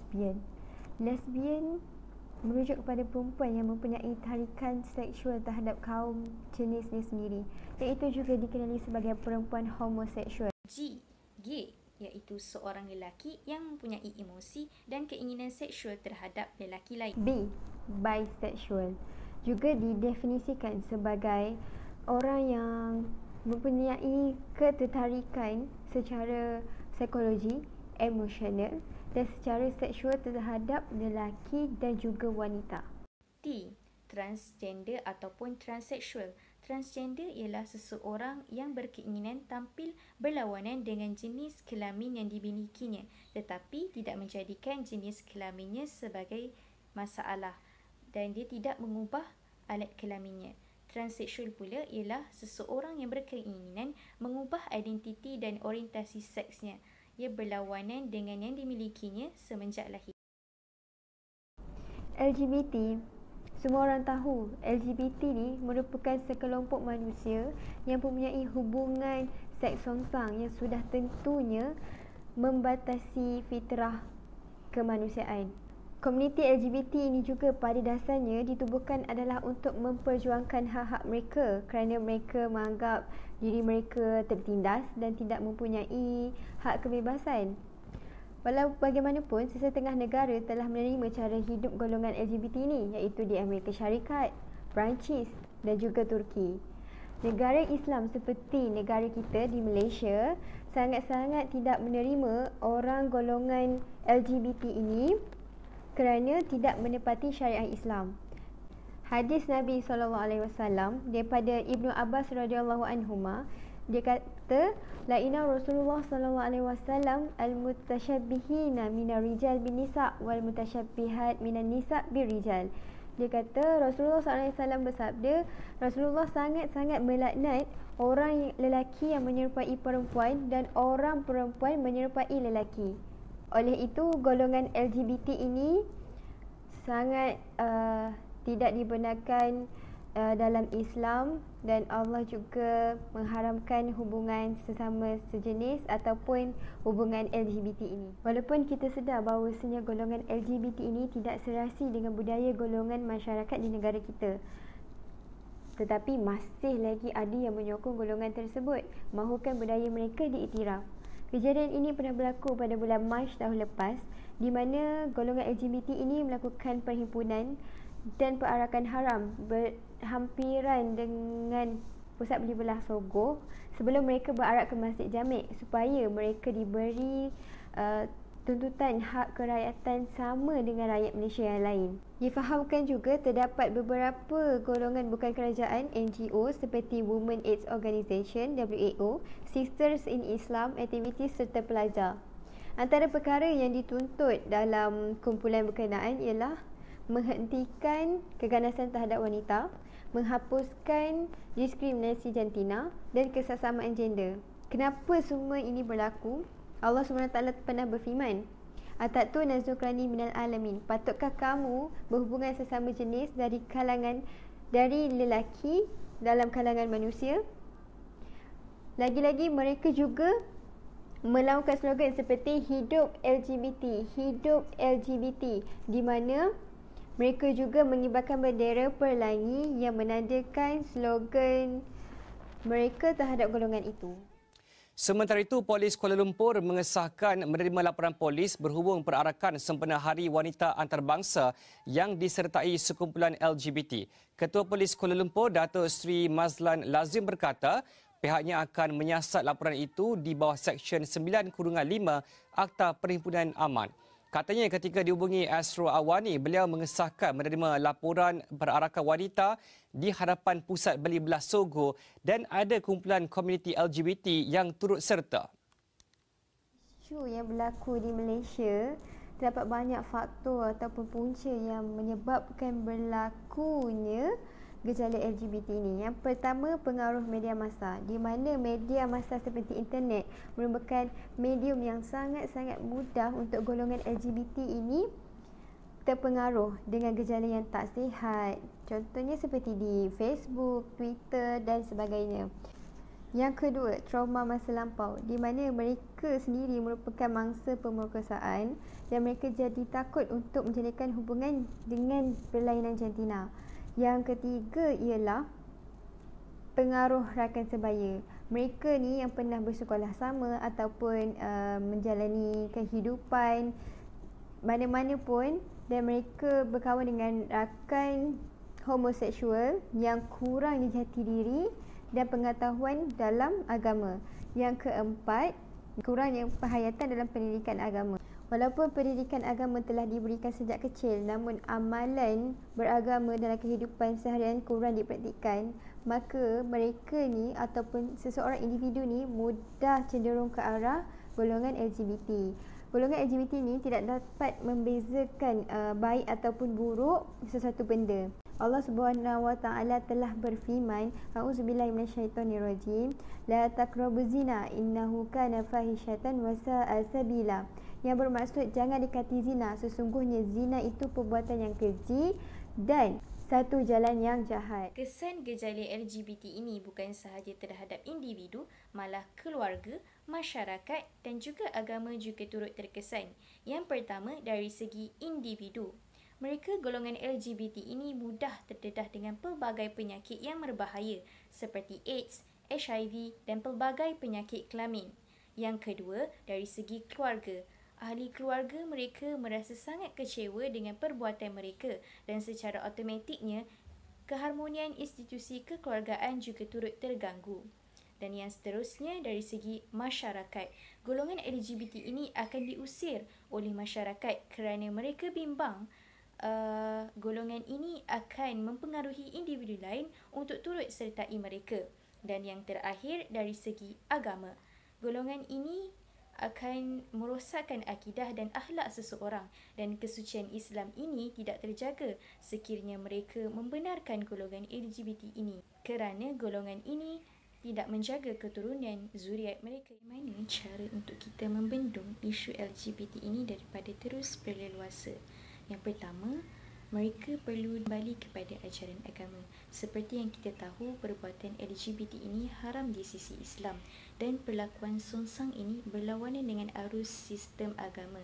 lesbian. Lesbian merujuk kepada perempuan yang mempunyai tarikan seksual terhadap kaum jenisnya sendiri, iaitu juga dikenali sebagai perempuan homoseksual. G. Gay, iaitu seorang lelaki yang mempunyai emosi dan keinginan seksual terhadap lelaki lain. B. Bisexual, juga didefinisikan sebagai orang yang mempunyai ketertarikan secara psikologi, emosional dan secara seksual terhadap lelaki dan juga wanita. T. Transgender ataupun transseksual. Transgender ialah seseorang yang berkeinginan tampil berlawanan dengan jenis kelamin yang dimilikinya, tetapi tidak menjadikan jenis kelaminnya sebagai masalah dan dia tidak mengubah alat kelaminnya. Transseksual pula ialah seseorang yang berkeinginan mengubah identiti dan orientasi seksnya. Ia berlawanan dengan yang dimilikinya semenjak lahir. LGBT. Semua orang tahu LGBT ni merupakan sekelompok manusia yang mempunyai hubungan seks songsang yang sudah tentunya membatasi fitrah kemanusiaan. Komuniti LGBT ini juga pada dasarnya ditubuhkan adalah untuk memperjuangkan hak-hak mereka kerana mereka menganggap diri mereka tertindas dan tidak mempunyai hak kebebasan. Walau bagaimanapun, sesetengah negara telah menerima cara hidup golongan LGBT ini, iaitu di Amerika Syarikat, Perancis dan juga Turki. Negara Islam seperti negara kita di Malaysia sangat-sangat tidak menerima orang golongan LGBT ini kerana tidak menepati syariat Islam. Hadis Nabi SAW daripada Ibnu Abbas radhiyallahu anhuma, dia kata, la'ina Rasulullah SAW al-mutasyabbihina minar rijal bin nisa wal mutasyabbihat minan nisa bir rijal. Dia kata Rasulullah SAW bersabda, Rasulullah sangat-sangat melaknat orang lelaki yang menyerupai perempuan dan orang perempuan menyerupai lelaki. Oleh itu, golongan LGBT ini sangat tidak dibenarkan dalam Islam dan Allah juga mengharamkan hubungan sesama sejenis ataupun hubungan LGBT ini. Walaupun kita sedar bahawasanya golongan LGBT ini tidak serasi dengan budaya golongan masyarakat di negara kita, tetapi masih lagi ada yang menyokong golongan tersebut mahukan budaya mereka diiktiraf. Kejadian ini pernah berlaku pada bulan Mac tahun lepas, di mana golongan LGBT ini melakukan perhimpunan dan perarakan haram berhampiran dengan pusat beli belah Sogoh sebelum mereka berarak ke Masjid Jamik supaya mereka diberi tuntutan hak kerakyatan sama dengan rakyat Malaysia yang lain. Difahamkan juga terdapat beberapa golongan bukan kerajaan NGO seperti Women AIDS Organisation WAO, Sisters in Islam Activities serta pelajar. Antara perkara yang dituntut dalam kumpulan berkenaan ialah menghentikan keganasan terhadap wanita, menghapuskan diskriminasi jantina dan kesesamaan gender. Kenapa semua ini berlaku? Allah SWT pernah berfirman, Atatuna zukrani minal alamin. Patutkah kamu berhubungan sesama jenis dari lelaki dalam kalangan manusia? Lagi-lagi mereka juga melakukan slogan seperti hidup LGBT, di mana mereka juga mengibarkan bendera pelangi yang menandakan slogan mereka terhadap golongan itu. Sementara itu, Polis Kuala Lumpur mengesahkan menerima laporan polis berhubung perarakan sempena Hari Wanita Antarabangsa yang disertai sekumpulan LGBT. Ketua Polis Kuala Lumpur, Dato' Sri Mazlan Lazim berkata, pihaknya akan menyiasat laporan itu di bawah Seksyen 9-5 Akta Perhimpunan Aman. Katanya ketika dihubungi Astro Awani, beliau mengesahkan menerima laporan perarakan wanita di hadapan Pusat Beli Belah Sogoh dan ada kumpulan komuniti LGBT yang turut serta. Isu yang berlaku di Malaysia, terdapat banyak faktor ataupun punca yang menyebabkan berlakunya gejala LGBT ini. Yang pertama, pengaruh media massa, di mana media massa seperti internet merupakan medium yang sangat-sangat mudah untuk golongan LGBT ini terpengaruh dengan gejala yang tak sihat. Contohnya seperti di Facebook, Twitter dan sebagainya. Yang kedua, trauma masa lampau, di mana mereka sendiri merupakan mangsa pemerkosaan dan mereka jadi takut untuk menjalinkan hubungan dengan berlainan jantina. Yang ketiga ialah pengaruh rakan sebaya. Mereka ni yang pernah bersekolah sama ataupun menjalani kehidupan mana-mana pun, dan mereka berkawan dengan rakan homoseksual yang kurang jati diri dan pengetahuan dalam agama. Yang keempat, kurangnya penghayatan dalam pendidikan agama. Walaupun pendidikan agama telah diberikan sejak kecil, namun amalan beragama dalam kehidupan seharian kurang dipraktikkan, maka mereka ni ataupun seseorang individu ni mudah cenderung ke arah golongan LGBT. Golongan LGBT ni tidak dapat membezakan baik ataupun buruk sesuatu benda. Allah Subhanahu Wa Taala telah berfirman, A'udzubillahi minasyaitonirrajim, la taqrabuz zina innahu kana fahishatan wa sa'a sabila. Yang bermaksud jangan dekati zina, sesungguhnya zina itu perbuatan yang keji dan satu jalan yang jahat. Kesan gejala LGBT ini bukan sahaja terhadap individu, malah keluarga, masyarakat dan juga agama juga turut terkesan. Yang pertama, dari segi individu. Mereka golongan LGBT ini mudah terdedah dengan pelbagai penyakit yang berbahaya seperti AIDS, HIV dan pelbagai penyakit kelamin. Yang kedua, dari segi keluarga. Ahli keluarga mereka merasa sangat kecewa dengan perbuatan mereka dan secara automatiknya keharmonian institusi kekeluargaan juga turut terganggu. Dan yang seterusnya, dari segi masyarakat, golongan LGBT ini akan diusir oleh masyarakat kerana mereka bimbang golongan ini akan mempengaruhi individu lain untuk turut sertai mereka. Dan yang terakhir, dari segi agama, golongan ini akan merosakkan akidah dan akhlak seseorang dan kesucian Islam ini tidak terjaga sekiranya mereka membenarkan golongan LGBT ini, kerana golongan ini tidak menjaga keturunan zuriat mereka. Bagaimana cara untuk kita membendung isu LGBT ini daripada terus berleluasa? Yang pertama, mereka perlu kembali kepada ajaran agama. Seperti yang kita tahu, perbuatan LGBT ini haram di sisi Islam dan perlakuan songsang ini berlawanan dengan arus sistem agama.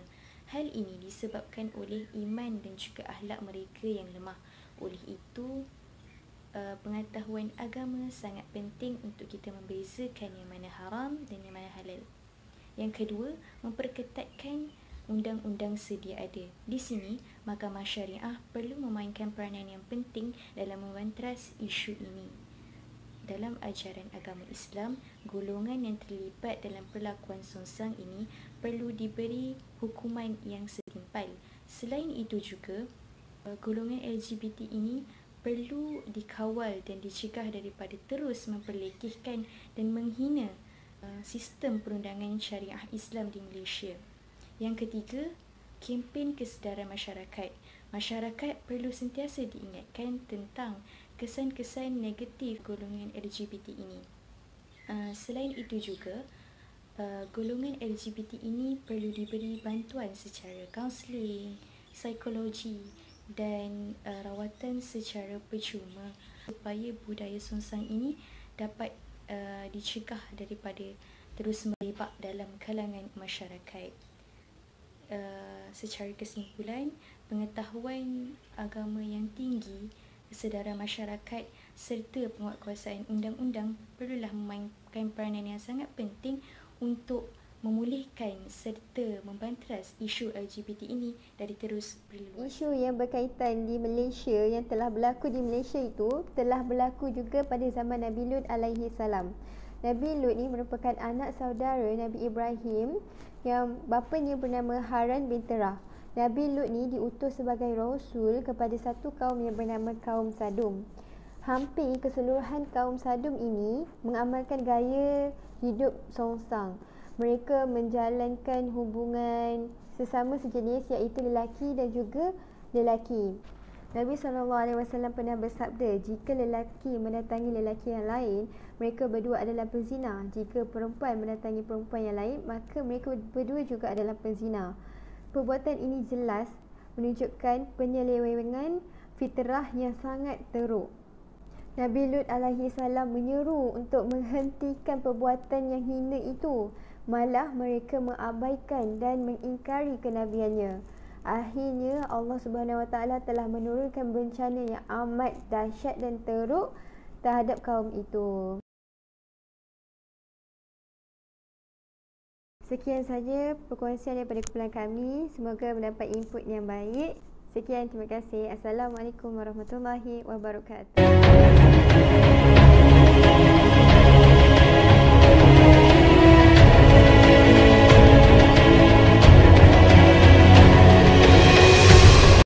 Hal ini disebabkan oleh iman dan juga akhlak mereka yang lemah. Oleh itu, pengetahuan agama sangat penting untuk kita membezakan yang mana haram dan yang mana halal. Yang kedua, memperketatkan undang-undang sedia ada. Di sini, Mahkamah Syariah perlu memainkan peranan yang penting dalam membantras isu ini. Dalam ajaran agama Islam, golongan yang terlibat dalam perlakuan songsang ini perlu diberi hukuman yang setimpal. Selain itu juga, golongan LGBT ini perlu dikawal dan dicegah daripada terus memperlekehkan dan menghina sistem perundangan syariah Islam di Malaysia. Yang ketiga, kempen kesedaran masyarakat. Masyarakat perlu sentiasa diingatkan tentang kesan-kesan negatif golongan LGBT ini. Selain itu juga, golongan LGBT ini perlu diberi bantuan secara kaunseling, psikologi dan rawatan secara percuma supaya budaya songsang ini dapat dicegah daripada terus merebak dalam kalangan masyarakat. Secara kesimpulan, pengetahuan agama yang tinggi, kesedaran masyarakat serta penguatkuasaan undang-undang perlulah memainkan peranan yang sangat penting untuk memulihkan serta membantras isu LGBT ini dari terus berluas. Isu yang berkaitan di Malaysia, yang telah berlaku di Malaysia itu telah berlaku juga pada zaman Nabi Lut alaihi salam. Nabi Lut ni merupakan anak saudara Nabi Ibrahim yang bapanya bernama Haran bin Terah. Nabi Lut ni diutus sebagai rasul kepada satu kaum yang bernama kaum Sadum. Hampir keseluruhan kaum Sadum ini mengamalkan gaya hidup songsang. Mereka menjalankan hubungan sesama sejenis, iaitu lelaki dan juga lelaki. Nabi SAW pernah bersabda, jika lelaki mendatangi lelaki yang lain, mereka berdua adalah penzina. Jika perempuan mendatangi perempuan yang lain, maka mereka berdua juga adalah penzina. Perbuatan ini jelas menunjukkan penyelewengan fitrah yang sangat teruk. Nabi Lut alaihi salam menyeru untuk menghentikan perbuatan yang hina itu. Malah mereka mengabaikan dan mengingkari kenabiannya. Akhirnya Allah Subhanahu Wa Taala telah menurunkan bencana yang amat dahsyat dan teruk terhadap kaum itu. Sekian saja perkongsian daripada kumpulan kami. Semoga mendapat input yang baik. Sekian, terima kasih. Assalamualaikum warahmatullahi wabarakatuh.